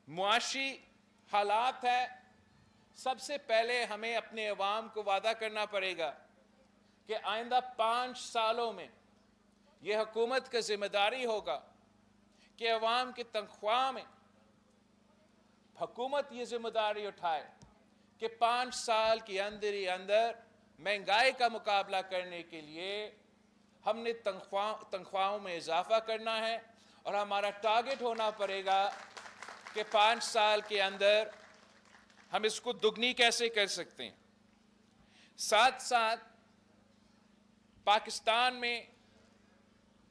معاشی حالات ہے، سب سے پہلے ہمیں اپنے عوام کو وعدہ کرنا پڑے گا کہ آئندہ 5 سالوں میں یہ حکومت کا ذمہ داری ہوگا کہ عوام کی تنخواہ میں حکومت یہ ذمہ داری اٹھائے کہ 5 سال کے اندر ہی اندر مہنگائی کا مقابلہ کرنے کے لیے ہم نے تنخواہوں میں اضافہ کرنا ہے، اور ہمارا ٹارگٹ ہونا پڑے گا کہ 5 سال کے اندر ہم اس کو دگنی کیسے کر سکتے ہیں۔ ساتھ ساتھ پاکستان میں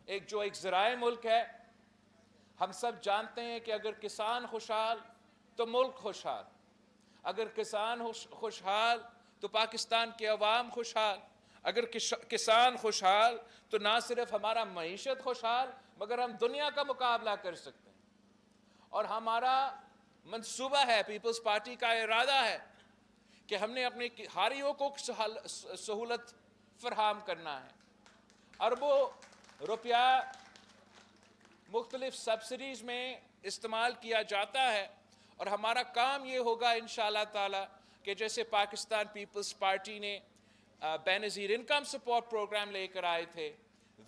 ایک زرعی ملک ہے، ہم سب جانتے ہیں کہ اگر کسان خوشحال تو ملک خوشحال، اگر کسان خوشحال تو پاکستان کے عوام خوشحال، اگر کسان خوشحال تو نہ صرف ہمارا معیشت خوشحال مگر ہم دنیا کا مقابلہ کر سکتے ہیں۔ اور ہمارا منصوبہ ہے، پیپلز پارٹی کا ارادہ ہے کہ ہم نے اپنے ہاریوں کو سہولت فراہم کرنا ہے۔ اربوں روپیہ مختلف سبسڈیز میں استعمال کیا جاتا ہے، اور ہمارا کام یہ ہوگا انشاءاللہ تعالی کہ جیسے پاکستان پیپلز پارٹی نے بے نظیر انکم سپورٹ پروگرام لے کر آئے تھے،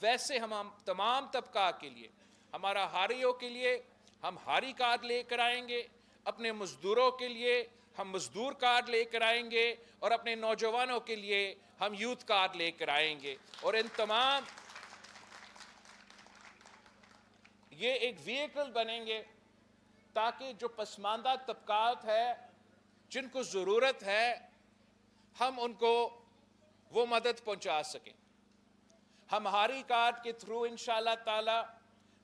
ویسے ہم تمام طبقات کے لیے، ہمارا ہاریوں کے لیے ہم ہاری کارڈ لے کر آئیں گے، اپنے مزدوروں کے لیے ہم مزدور کارڈ لے کر آئیں گے، اور اپنے نوجوانوں کے لیے ہم یوتھ کارڈ لے کر آئیں گے، اور ان تمام یہ ایک وہیکل بنیں گے تاکہ جو پسماندہ طبقات ہے جن کو ضرورت ہے ہم ان کو وہ مدد پہنچا سکیں۔ ہم ہاری کارڈ کے تھرو انشاءاللہ تعالی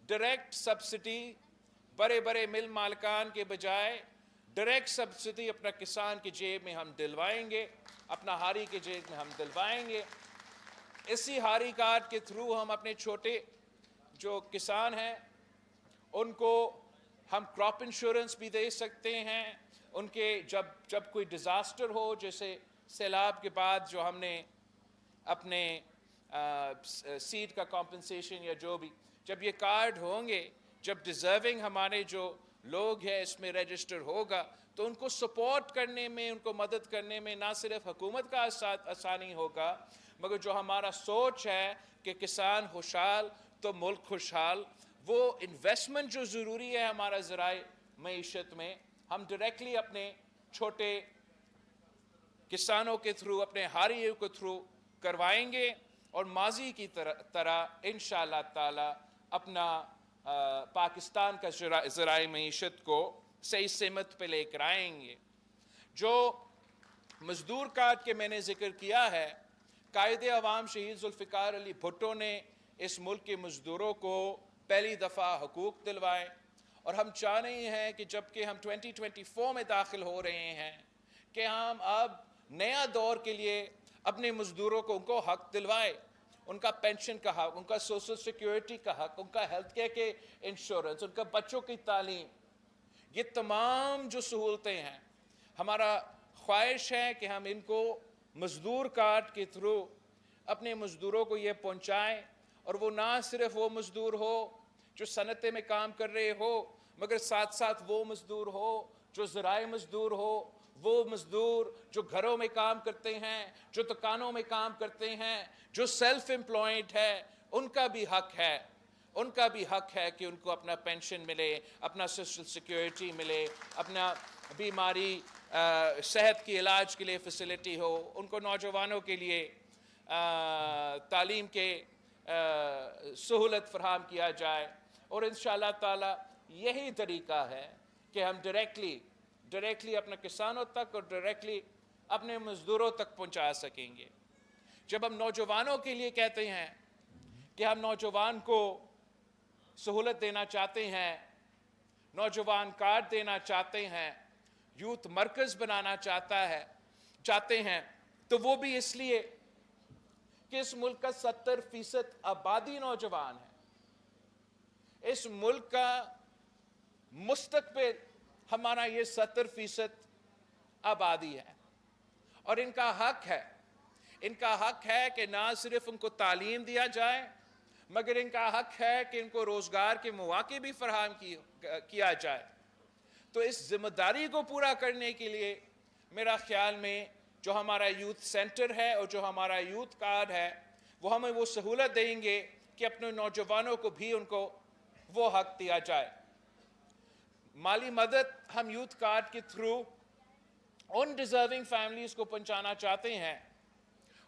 ڈائریکٹ سبسڈی بڑے بڑے مل مالکان کے بجائے ڈائریکٹ سبسڈی اپنا کسان کی جیب میں ہم دلوائیں گے، اپنا ہاری کے جیب میں ہم دلوائیں گے۔ اسی ہاری کارڈ کے تھرو ہم اپنے چھوٹے جو کسان ہیں ان کو ہم کراپ انشورنس بھی دے سکتے ہیں، ان کے جب کوئی ڈیزاسٹر ہو، جیسے سیلاب کے بعد جو ہم نے اپنے سیڈ کا کمپنسیشن یا جو بھی، جب یہ کارڈ ہوں گے، جب ڈیزرونگ ہمارے جو لوگ ہیں اس میں رجسٹر ہوگا تو ان کو سپورٹ کرنے میں، ان کو مدد کرنے میں نہ صرف حکومت کا آسانی ہوگا مگر جو ہمارا سوچ ہے کہ کسان خوشحال تو ملک خوشحال، وہ انویسٹمنٹ جو ضروری ہے ہمارا زرعی معیشت میں ہم ڈائریکٹلی اپنے چھوٹے کسانوں کے تھرو، اپنے ہاریوں کے تھرو کروائیں گے، اور ماضی کی طرح انشاءاللہ تعالی اپنا پاکستان کا زرعی معیشت کو صحیح سمت پہ لے کر آئیں گے۔ جو مزدور کارڈ کے میں نے ذکر کیا ہے، قائد عوام شہید ذوالفقار علی بھٹو نے اس ملک کے مزدوروں کو پہلی دفعہ حقوق دلوائے، اور ہم چاہ رہے ہیں کہ جبکہ ہم 2024 میں داخل ہو رہے ہیں کہ ہم اب نیا دور کے لیے اپنے مزدوروں کو ان کو حق دلوائے، ان کا پینشن کا حق، ان کا سوشل سیکیورٹی کا حق، ان کا ہیلتھ کیئر کے انشورنس، ان کا بچوں کی تعلیم، یہ تمام جو سہولتیں ہیں ہمارا خواہش ہے کہ ہم ان کو مزدور کارڈ کے تھرو اپنے مزدوروں کو یہ پہنچائیں، اور وہ نہ صرف وہ مزدور ہو جو صنعتیں میں کام کر رہے ہو مگر ساتھ ساتھ وہ مزدور ہو جو زرعی مزدور ہو، وہ مزدور جو گھروں میں کام کرتے ہیں، جو دکانوں میں کام کرتے ہیں، جو سیلف امپلائڈ ہے، ان کا بھی حق ہے، ان کا بھی حق ہے کہ ان کو اپنا پینشن ملے، اپنا سوشل سیکیورٹی ملے، اپنا بیماری صحت کی علاج کے لیے فیسلٹی ہو، ان کو نوجوانوں کے لیے تعلیم کے سہولت فراہم کیا جائے، اور انشاءاللہ تعالی یہی طریقہ ہے کہ ہم ڈائریکٹلی اپنے کسانوں تک اور ڈائریکٹلی اپنے مزدوروں تک پہنچا سکیں گے۔ جب ہم نوجوانوں کے لیے کہتے ہیں کہ ہم نوجوان کو سہولت دینا چاہتے ہیں، نوجوان کارڈ دینا چاہتے ہیں، یوتھ مرکز بنانا چاہتے ہیں، تو وہ بھی اس لیے کہ اس ملک کا 70% آبادی نوجوان ہے۔ اس ملک کا مستقبل ہمارا یہ 70% آبادی ہے، اور ان کا حق ہے کہ نہ صرف ان کو تعلیم دیا جائے مگر ان کا حق ہے کہ ان کو روزگار کے مواقع بھی فراہم کیا جائے۔ تو اس ذمہ داری کو پورا کرنے کے لیے میرا خیال میں جو ہمارا یوتھ سینٹر ہے اور جو ہمارا یوتھ کارڈ ہے وہ ہمیں وہ سہولت دیں گے کہ اپنے نوجوانوں کو بھی ان کو وہ حق دیا جائے. مالی مدد ہم یوتھ کارڈ کے تھرو ان ڈیزرونگ فیملیز کو پہنچانا چاہتے ہیں.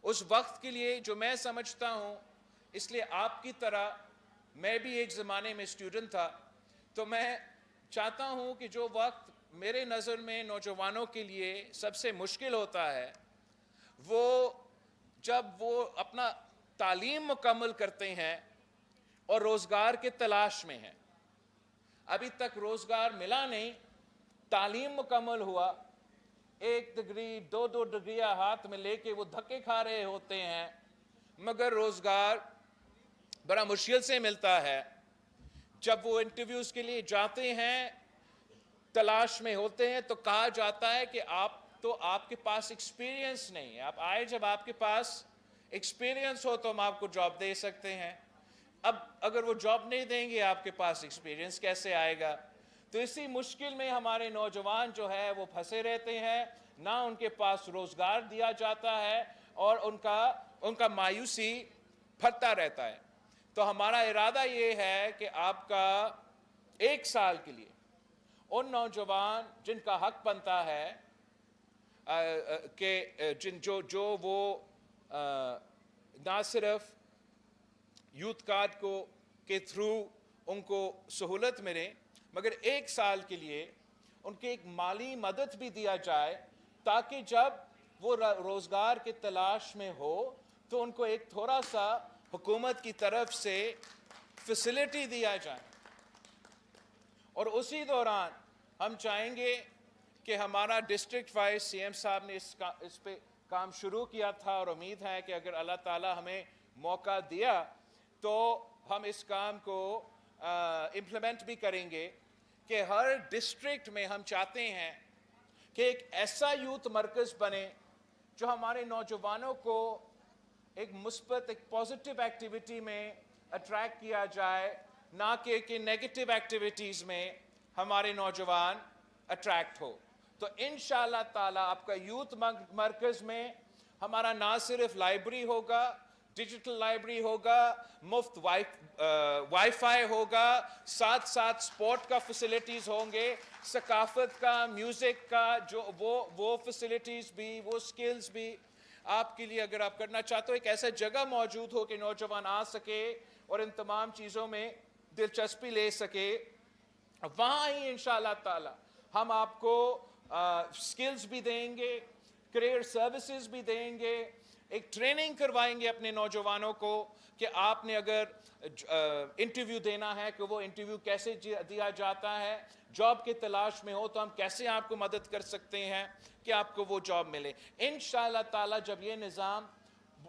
اس وقت کے لیے جو میں سمجھتا ہوں، اس لیے آپ کی طرح میں بھی ایک زمانے میں اسٹوڈنٹ تھا، تو میں چاہتا ہوں کہ جو وقت میرے نظر میں نوجوانوں کے لیے سب سے مشکل ہوتا ہے وہ جب وہ اپنا تعلیم مکمل کرتے ہیں اور روزگار کے تلاش میں ہیں. ابھی تک روزگار ملا نہیں، تعلیم مکمل ہوا، 1 ڈگری 2 ڈگریاں ہاتھ میں لے کے وہ دھکے کھا رہے ہوتے ہیں، مگر روزگار بڑا مشکل سے ملتا ہے. جب وہ انٹرویوز کے لیے جاتے ہیں، تلاش میں ہوتے ہیں، تو کہا جاتا ہے کہ آپ کے پاس ایکسپیرینس نہیں ہے. آپ آئے، جب آپ کے پاس ایکسپیرینس ہو تو ہم آپ کو جاب دے سکتے ہیں. اب اگر وہ جاب نہیں دیں گے، آپ کے پاس ایکسپیرینس کیسے آئے گا؟ تو اسی مشکل میں ہمارے نوجوان جو ہے وہ پھنسے رہتے ہیں، نہ ان کے پاس روزگار دیا جاتا ہے اور ان کا مایوسی پھٹتا رہتا ہے. تو ہمارا ارادہ یہ ہے کہ آپ کا 1 سال کے لیے ان نوجوان جن کا حق بنتا ہے کہ جو وہ نہ صرف یوتھ کارڈ کے تھرو ان کو سہولت ملے، مگر 1 سال کے لیے ان کے ایک مالی مدد بھی دیا جائے، تاکہ جب وہ روزگار کے تلاش میں ہو تو ان کو ایک تھوڑا سا حکومت کی طرف سے فیسلٹی دیا جائے. اور اسی دوران ہم چاہیں گے کہ ہمارا ڈسٹرکٹ وائز سی ایم صاحب نے اس پہ کام شروع کیا تھا، اور امید ہے کہ اگر اللہ تعالی ہمیں موقع دیا تو ہم اس کام کو امپلیمنٹ بھی کریں گے کہ ہر ڈسٹرکٹ میں ہم چاہتے ہیں کہ ایک ایسا یوتھ مرکز بنے جو ہمارے نوجوانوں کو ایک مثبت، ایک پازیٹیو ایکٹیویٹی میں اٹریکٹ کیا جائے، نہ کہ نیگیٹو ایکٹیویٹیز میں ہمارے نوجوان اٹریکٹ ہو. تو انشاءاللہ تعالی آپ کا یوتھ مرکز میں ہمارا نہ صرف لائبریری ہوگا، ڈیجیٹل لائبریری ہوگا، مفت وائی فائی ہوگا، ساتھ سپورٹ کا فیسلٹیز ہوں گے، ثقافت کا، میوزک کا، جو وہ فیسلٹیز بھی، وہ سکلز بھی آپ کے لیے اگر آپ کرنا چاہتے ہو، ایک ایسا جگہ موجود ہو کہ نوجوان آ سکے اور ان تمام چیزوں میں دلچسپی لے سکے. وہاں ہی انشاءاللہ تعالی ہم آپ کو سکلز بھی دیں گے، کریئر سروسز بھی دیں گے، ایک ٹریننگ کروائیں گے اپنے نوجوانوں کو کہ آپ نے اگر انٹرویو دینا ہے کہ وہ انٹرویو کیسے دیا جاتا ہے، جاب کے تلاش میں ہو تو ہم کیسے آپ کو مدد کر سکتے ہیں کہ آپ کو وہ جاب ملے. انشاءاللہ تعالی جب یہ نظام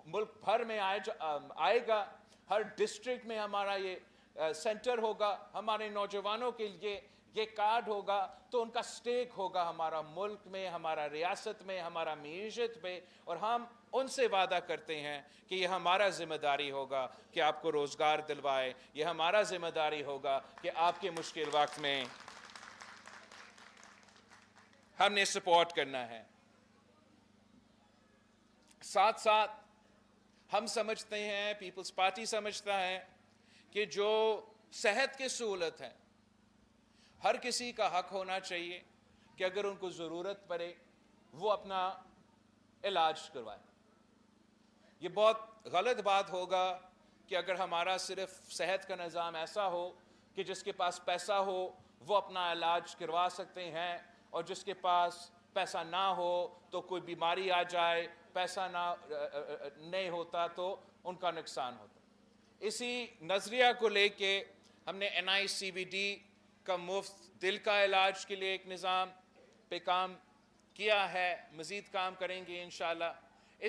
ملک بھر میں آئے گا، ہر ڈسٹرکٹ میں ہمارا یہ سینٹر ہوگا، ہمارے نوجوانوں کے لیے یہ کارڈ ہوگا، تو ان کا سٹیک ہوگا ہمارا ملک میں، ہمارا ریاست میں، ہمارا معیشت میں، اور ہم ان سے وعدہ کرتے ہیں کہ یہ ہمارا ذمہ داری ہوگا کہ آپ کو روزگار دلوائے، یہ ہمارا ذمہ داری ہوگا کہ آپ کے مشکل وقت میں ہم نے سپورٹ کرنا ہے. ساتھ ساتھ ہم سمجھتے ہیں، پیپلز پارٹی سمجھتا ہے کہ جو صحت کی سہولت ہے، ہر کسی کا حق ہونا چاہیے کہ اگر ان کو ضرورت پڑے وہ اپنا علاج کروائے. یہ بہت غلط بات ہوگا کہ اگر ہمارا صرف صحت کا نظام ایسا ہو کہ جس کے پاس پیسہ ہو وہ اپنا علاج کروا سکتے ہیں، اور جس کے پاس پیسہ نہ ہو تو کوئی بیماری آ جائے، پیسہ نہیں ہوتا تو ان کا نقصان ہوتا. اسی نظریہ کو لے کے ہم نے NICVD کا مفت دل کا علاج کے لیے ایک نظام پہ کام کیا ہے، مزید کام کریں گے انشاءاللہ.